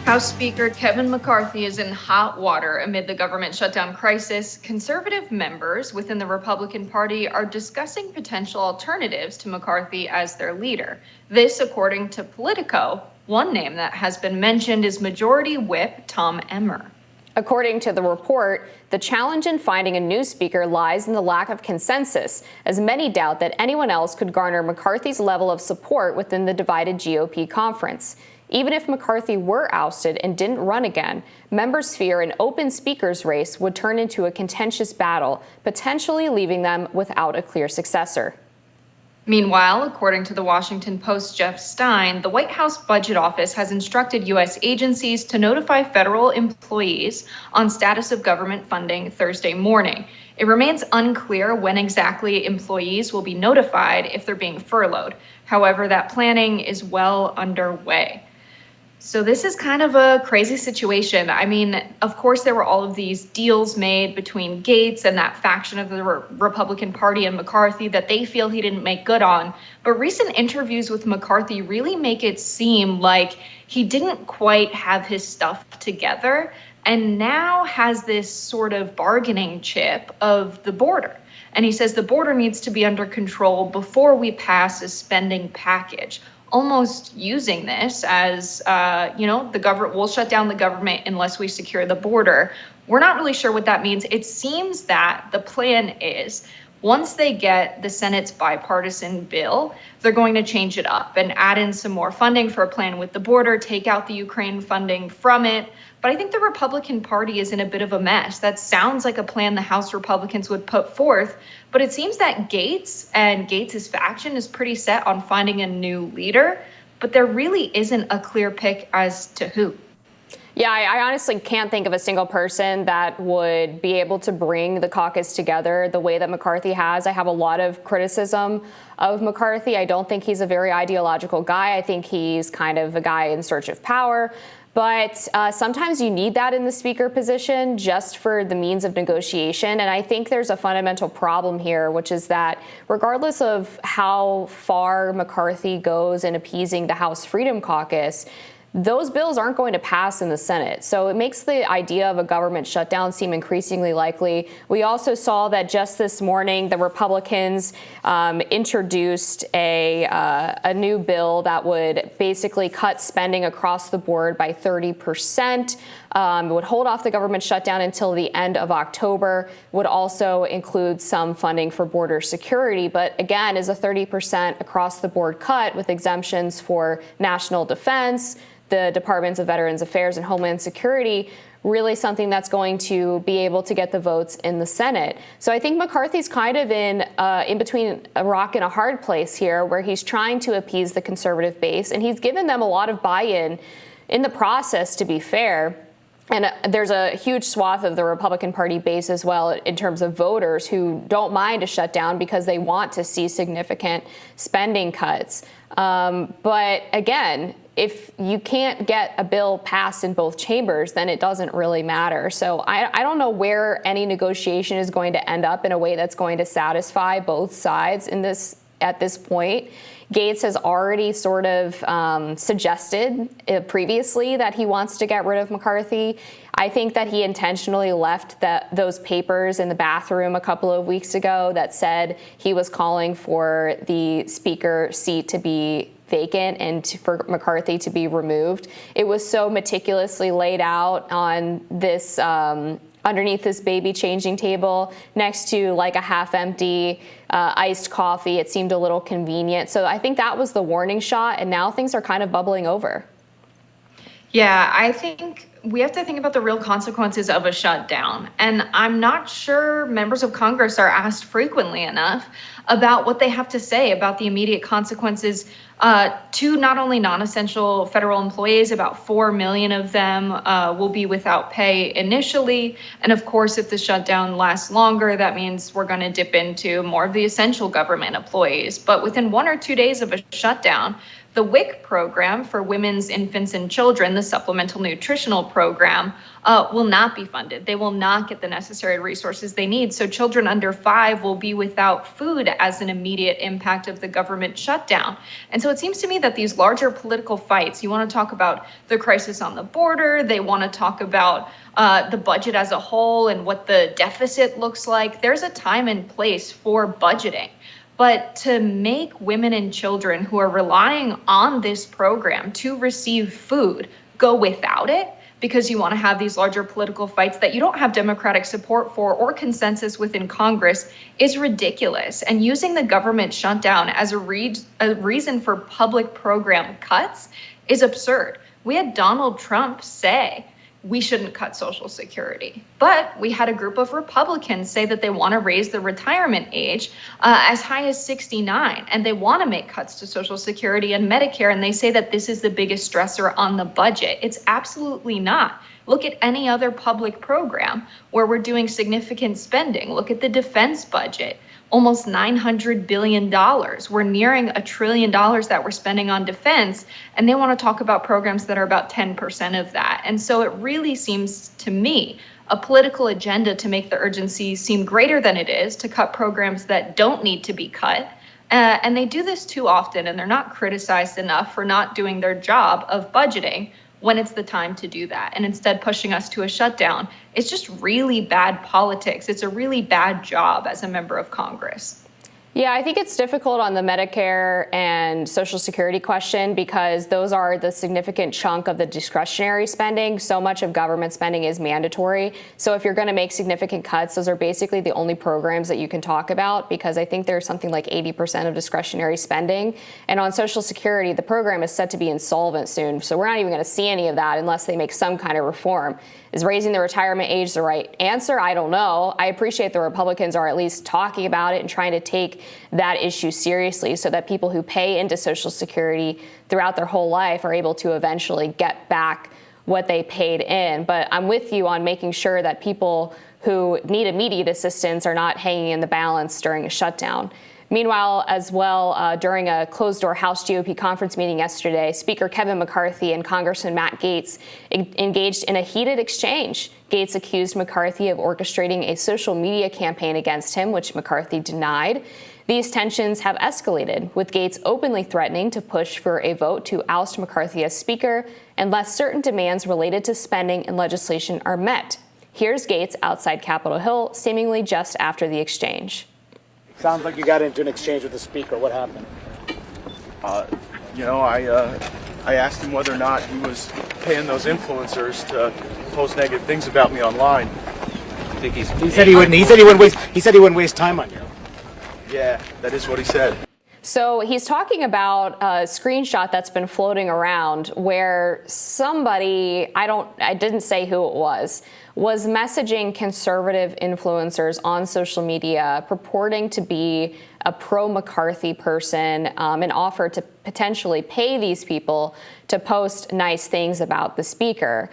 House Speaker Kevin McCarthy is in hot water amid the government shutdown crisis. Conservative members within the Republican Party are discussing potential alternatives to McCarthy as their leader. This, according to Politico. One name that has been mentioned is Majority Whip Tom Emmer. According to the report, the challenge in finding a new speaker lies in the lack of consensus, as many doubt that anyone else could garner McCarthy's level of support within the divided GOP conference. Even if McCarthy were ousted and didn't run again, members fear an open speaker's race would turn into a contentious battle, potentially leaving them without a clear successor. Meanwhile, according to the Washington Post's Jeff Stein, the White House Budget Office has instructed U.S. agencies to notify federal employees on status of government funding Thursday morning. It remains unclear when exactly employees will be notified if they're being furloughed. However, that planning is well underway. So this is kind of a crazy situation. I mean, of course, there were all of these deals made between Gaetz and that faction of the Republican Party and McCarthy that they feel he didn't make good on. But recent interviews with McCarthy really make it seem like he didn't quite have his stuff together and now has this sort of bargaining chip of the border. And he says the border needs to be under control before we pass a spending package, almost using this as, the government will shut down the government unless we secure the border. We're not really sure what that means. It seems that the plan is once they get the Senate's bipartisan bill, they're going to change it up and add in some more funding for a plan with the border, take out the Ukraine funding from it. But I think the Republican Party is in a bit of a mess. That sounds like a plan the House Republicans would put forth. But it seems that Gaetz and Gaetz's faction is pretty set on finding a new leader. But there really isn't a clear pick as to who. Yeah, I honestly can't think of a single person that would be able to bring the caucus together the way that McCarthy has. I have a lot of criticism of McCarthy. I don't think he's a very ideological guy. I think he's kind of a guy in search of power. But sometimes you need that in the speaker position just for the means of negotiation. And I think there's a fundamental problem here, which is that regardless of how far McCarthy goes in appeasing the House Freedom Caucus, those bills aren't going to pass in the Senate. So it makes the idea of a government shutdown seem increasingly likely. We also saw that just this morning, the Republicans introduced a new bill that would basically cut spending across the board by 30%. It would hold off the government shutdown until the end of October, would also include some funding for border security, but again, is a 30% across the board cut with exemptions for national defense, the Departments of Veterans Affairs and Homeland Security, really something that's going to be able to get the votes in the Senate. So I think McCarthy's kind of in between a rock and a hard place here, where he's trying to appease the conservative base, and he's given them a lot of buy-in in the process, to be fair. And there's a huge swath of the Republican Party base as well in terms of voters who don't mind a shutdown because they want to see significant spending cuts. But again, if you can't get a bill passed in both chambers, then it doesn't really matter. So I don't know where any negotiation is going to end up in a way that's going to satisfy both sides at this point. Gaetz has already sort of suggested previously that he wants to get rid of McCarthy. I think that he intentionally left those papers in the bathroom a couple of weeks ago that said he was calling for the speaker seat to be vacant and for McCarthy to be removed. It was so meticulously laid out on this underneath this baby changing table next to like a half-empty iced coffee. It seemed a little convenient. So I think that was the warning shot, and now things are kind of bubbling over. Yeah, I think we have to think about the real consequences of a shutdown. And I'm not sure members of Congress are asked frequently enough about what they have to say about the immediate consequences to not only non-essential federal employees. About 4 million of them will be without pay initially. And of course, if the shutdown lasts longer, that means we're going to dip into more of the essential government employees. But within 1 or 2 days of a shutdown, the WIC program for women's, infants, and children, the Supplemental Nutritional Program, will not be funded. They will not get the necessary resources they need. So children under 5 will be without food as an immediate impact of the government shutdown. And so it seems to me that these larger political fights, you want to talk about the crisis on the border, they want to talk about the budget as a whole and what the deficit looks like. There's a time and place for budgeting. But to make women and children who are relying on this program to receive food go without it, because you want to have these larger political fights that you don't have Democratic support for or consensus within Congress, is ridiculous. And using the government shutdown as a reason for public program cuts is absurd. We had Donald Trump say we shouldn't cut Social Security, but we had a group of Republicans say that they want to raise the retirement age as high as 69, and they want to make cuts to Social Security and Medicare, and they say that this is the biggest stressor on the budget. It's absolutely not. Look at any other public program where we're doing significant spending. Look at the defense budget. Almost $900 billion. We're nearing $1 trillion that we're spending on defense, and they want to talk about programs that are about 10% of that. And so it really seems to me a political agenda to make the urgency seem greater than it is, to cut programs that don't need to be cut. And they do this too often, and they're not criticized enough for not doing their job of budgeting when it's the time to do that, and instead pushing us to a shutdown. It's just really bad politics. It's a really bad job as a member of Congress. Yeah, I think it's difficult on the Medicare and Social Security question because those are the significant chunk of the discretionary spending. So much of government spending is mandatory. So if you're going to make significant cuts, those are basically the only programs that you can talk about, because I think there's something like 80% of discretionary spending. And on Social Security, the program is set to be insolvent soon. So we're not even going to see any of that unless they make some kind of reform. Is raising the retirement age the right answer? I don't know. I appreciate the Republicans are at least talking about it and trying to take that issue seriously so that people who pay into Social Security throughout their whole life are able to eventually get back what they paid in. But I'm with you on making sure that people who need immediate assistance are not hanging in the balance during a shutdown. Meanwhile, as well, during a closed-door House GOP conference meeting yesterday, Speaker Kevin McCarthy and Congressman Matt Gaetz engaged in a heated exchange. Gaetz accused McCarthy of orchestrating a social media campaign against him, which McCarthy denied. These tensions have escalated, with Gaetz openly threatening to push for a vote to oust McCarthy as Speaker unless certain demands related to spending and legislation are met. Here's Gaetz outside Capitol Hill, seemingly just after the exchange. Sounds like you got into an exchange with the speaker. What happened? I asked him whether or not he was paying those influencers to post negative things about me online. I think he said he wouldn't. He said he wouldn't waste time on you. Yeah, that is what he said. So he's talking about a screenshot that's been floating around where somebody, I didn't say who it was messaging conservative influencers on social media purporting to be a pro-McCarthy person and offered to potentially pay these people to post nice things about the speaker.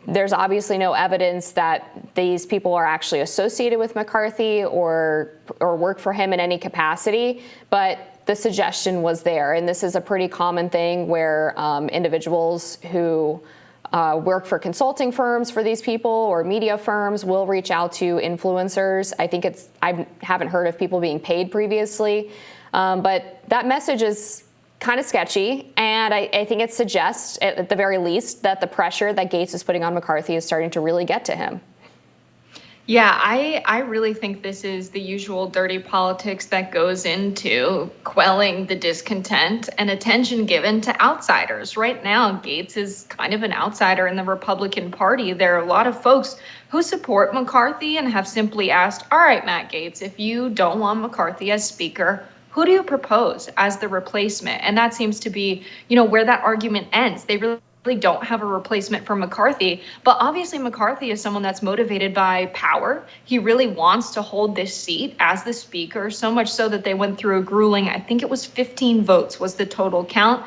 There's obviously no evidence that these people are actually associated with McCarthy or work for him in any capacity, but the suggestion was there. And this is a pretty common thing where individuals who work for consulting firms for these people or media firms will reach out to influencers. I haven't heard of people being paid previously, but that message is kind of sketchy, and I think it suggests, at the very least, that the pressure that Gaetz is putting on McCarthy is starting to really get to him. Yeah, I really think this is the usual dirty politics that goes into quelling the discontent and attention given to outsiders. Right now, Gaetz is kind of an outsider in the Republican Party. There are a lot of folks who support McCarthy and have simply asked, all right, Matt Gaetz, if you don't want McCarthy as Speaker, who do you propose as the replacement? And that seems to be, where that argument ends. They really don't have a replacement for McCarthy. But obviously McCarthy is someone that's motivated by power. He really wants to hold this seat as the Speaker, so much so that they went through a grueling, I think it was 15 votes was the total count.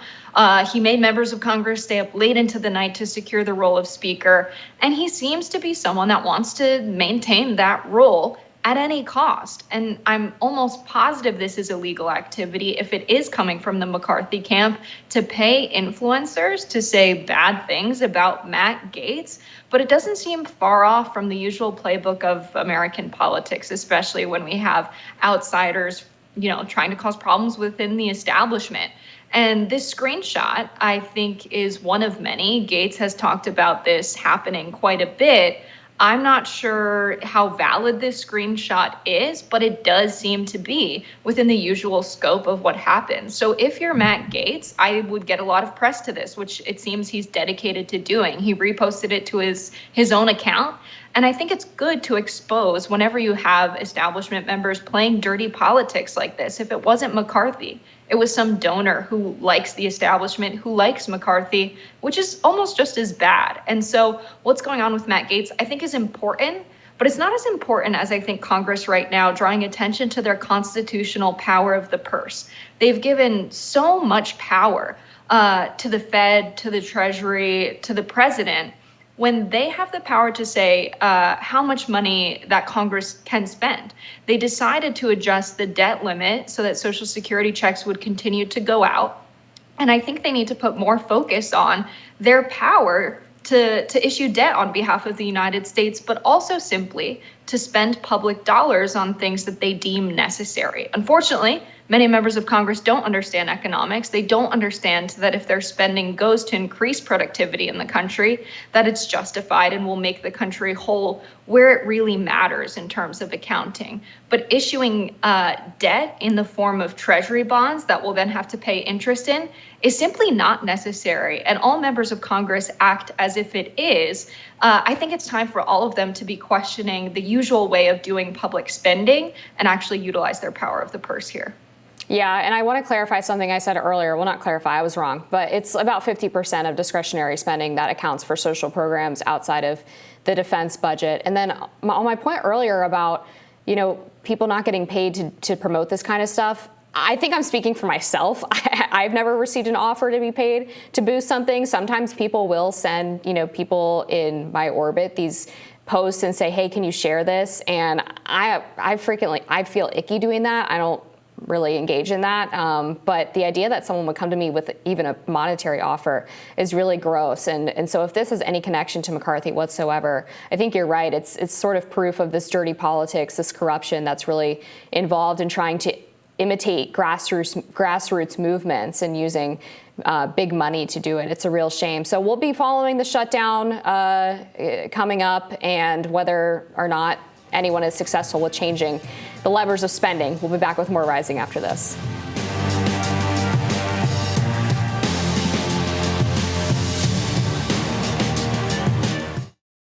He made members of Congress stay up late into the night to secure the role of Speaker. And he seems to be someone that wants to maintain that role at any cost. And I'm almost positive this is illegal activity if it is coming from the McCarthy camp to pay influencers to say bad things about Matt Gaetz. But it doesn't seem far off from the usual playbook of American politics, especially when we have outsiders, trying to cause problems within the establishment. And this screenshot, I think, is one of many. Gaetz has talked about this happening quite a bit. I'm not sure how valid this screenshot is, but it does seem to be within the usual scope of what happens. So if you're Matt Gaetz, I would get a lot of press to this, which it seems he's dedicated to doing. He reposted it to his own account. And I think it's good to expose whenever you have establishment members playing dirty politics like this. If it wasn't McCarthy, it was some donor who likes the establishment, who likes McCarthy, which is almost just as bad. And so what's going on with Matt Gaetz, I think, is important, but it's not as important as I think Congress right now, drawing attention to their constitutional power of the purse. They've given so much power to the Fed, to the Treasury, to the president, when they have the power to say how much money that Congress can spend. They decided to adjust the debt limit so that Social Security checks would continue to go out. And I think they need to put more focus on their power to issue debt on behalf of the United States, but also simply to spend public dollars on things that they deem necessary. Unfortunately, many members of Congress don't understand economics. They don't understand that if their spending goes to increase productivity in the country, that it's justified and will make the country whole where it really matters in terms of accounting. But issuing debt in the form of treasury bonds that will then have to pay interest in is simply not necessary. And all members of Congress act as if it is. I think it's time for all of them to be questioning the usual way of doing public spending and actually utilize their power of the purse here. Yeah, and I want to clarify something I said earlier. Well, not clarify, I was wrong, but it's about 50% of discretionary spending that accounts for social programs outside of the defense budget. And then on my point earlier about, people not getting paid to promote this kind of stuff, I think I'm speaking for myself. I've never received an offer to be paid to boost something. Sometimes people will send, people in my orbit these posts and say, hey, can you share this? And I feel icky doing that. I don't really engage in that. But the idea that someone would come to me with even a monetary offer is really gross. And so if this has any connection to McCarthy whatsoever, I think you're right. It's sort of proof of this dirty politics, this corruption that's really involved in trying to imitate grassroots movements and using big money to do it. It's a real shame. So we'll be following the shutdown coming up, and whether or not anyone is successful with changing the levers of spending. We'll be back with more Rising after this.